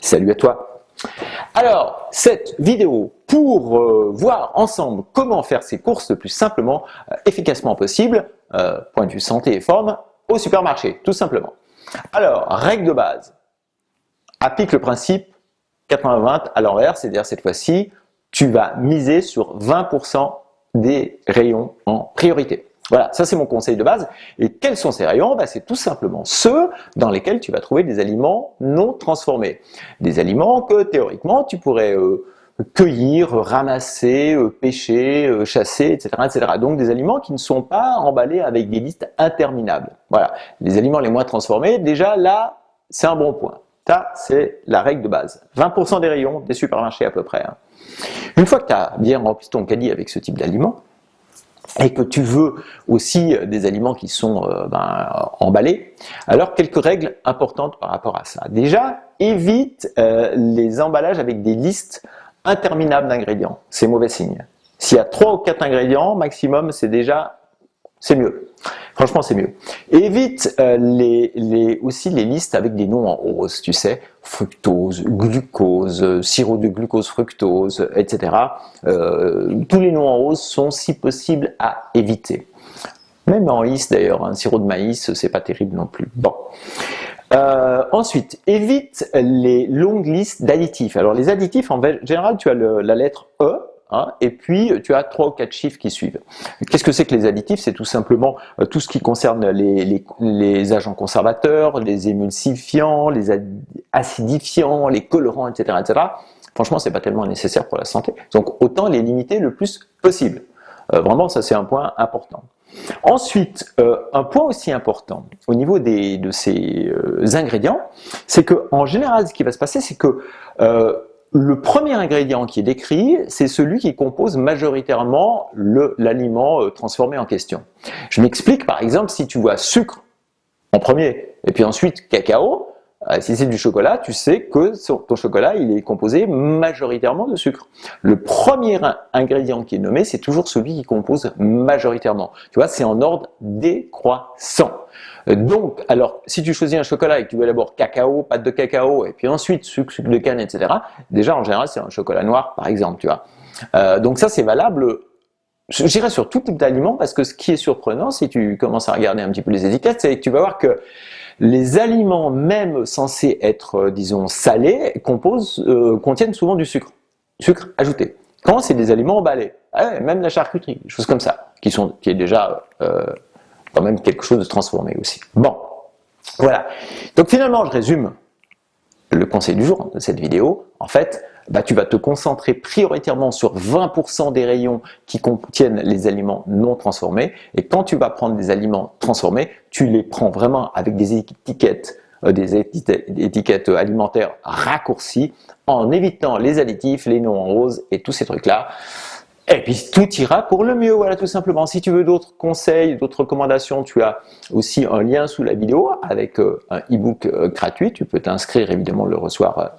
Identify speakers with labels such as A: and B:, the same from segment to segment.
A: Salut à toi. Alors, cette vidéo pour voir ensemble comment faire ses courses le plus simplement, efficacement possible, point de vue santé et forme, au supermarché, tout simplement. Alors, règle de base, applique le principe 80-20 à l'envers, c'est-à-dire cette fois-ci, tu vas miser sur 20% des rayons en priorité. Voilà, ça c'est mon conseil de base. Et quels sont ces rayons? C'est tout simplement ceux dans lesquels tu vas trouver des aliments non transformés. Des aliments que théoriquement tu pourrais cueillir, ramasser, pêcher, chasser, etc., etc. Donc des aliments qui ne sont pas emballés avec des listes interminables. Voilà, les aliments les moins transformés, déjà là, c'est un bon point. Ça, c'est la règle de base. 20% des rayons des supermarchés à peu près. Une fois que tu as bien rempli ton caddie avec ce type d'aliments, et que tu veux aussi des aliments qui sont emballés, alors quelques règles importantes par rapport à ça. Déjà, évite les emballages avec des listes interminables d'ingrédients. C'est mauvais signe. S'il y a 3 ou 4 ingrédients maximum, c'est mieux. Franchement, c'est mieux. Évite aussi les listes avec des noms en rose, tu sais, fructose, glucose, sirop de glucose, fructose, etc. Tous les noms en rose sont si possible à éviter. Même en maïs d'ailleurs, un sirop de maïs, c'est pas terrible non plus. Bon. Ensuite, évite les longues listes d'additifs. Alors les additifs, en général, tu as la lettre E, et puis tu as 3 ou 4 chiffres qui suivent. Qu'est-ce que c'est que les additifs? C'est tout simplement tout ce qui concerne les agents conservateurs, les émulsifiants, les acidifiants, les colorants, etc., etc. Franchement, c'est pas tellement nécessaire pour la santé. Donc autant les limiter le plus possible. Vraiment, ça c'est un point important. Ensuite, un point aussi important au niveau de ces ingrédients, c'est que en général, ce qui va se passer, c'est que le premier ingrédient qui est décrit, c'est celui qui compose majoritairement l'aliment transformé en question. Je m'explique, par exemple, si tu vois sucre en premier, et puis ensuite cacao, si c'est du chocolat, tu sais que ton chocolat, il est composé majoritairement de sucre. Le premier ingrédient qui est nommé, c'est toujours celui qui compose majoritairement. Tu vois, c'est en ordre décroissant. Donc, alors, si tu choisis un chocolat et que tu veux d'abord cacao, pâte de cacao, et puis ensuite sucre de canne, etc., déjà, en général, c'est un chocolat noir, par exemple, tu vois. Donc ça, c'est valable, je dirais, sur tout type d'aliment, parce que ce qui est surprenant, si tu commences à regarder un petit peu les étiquettes, c'est que tu vas voir que les aliments, même censés être, disons, salés, contiennent souvent du sucre ajouté. Quand c'est des aliments emballés, même la charcuterie, des choses comme ça, qui est déjà quand même quelque chose de transformé aussi. Bon, voilà. Donc finalement, je résume le conseil du jour de cette vidéo. En fait, tu vas te concentrer prioritairement sur 20% des rayons qui contiennent les aliments non transformés. Et quand tu vas prendre des aliments transformés, tu les prends vraiment avec des étiquettes alimentaires raccourcies, en évitant les additifs, les noms en rose et tous ces trucs-là. Et puis tout ira pour le mieux, voilà, tout simplement. Si tu veux d'autres conseils, d'autres recommandations, tu as aussi un lien sous la vidéo avec un e-book gratuit. Tu peux t'inscrire, évidemment, le recevoir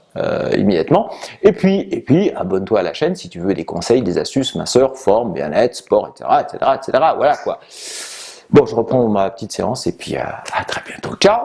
A: immédiatement. Et puis abonne-toi à la chaîne si tu veux des conseils, des astuces, minceur, forme, bien-être, sport, etc., etc., etc. Voilà quoi. Bon, je reprends ma petite séance et puis à très bientôt. Ciao!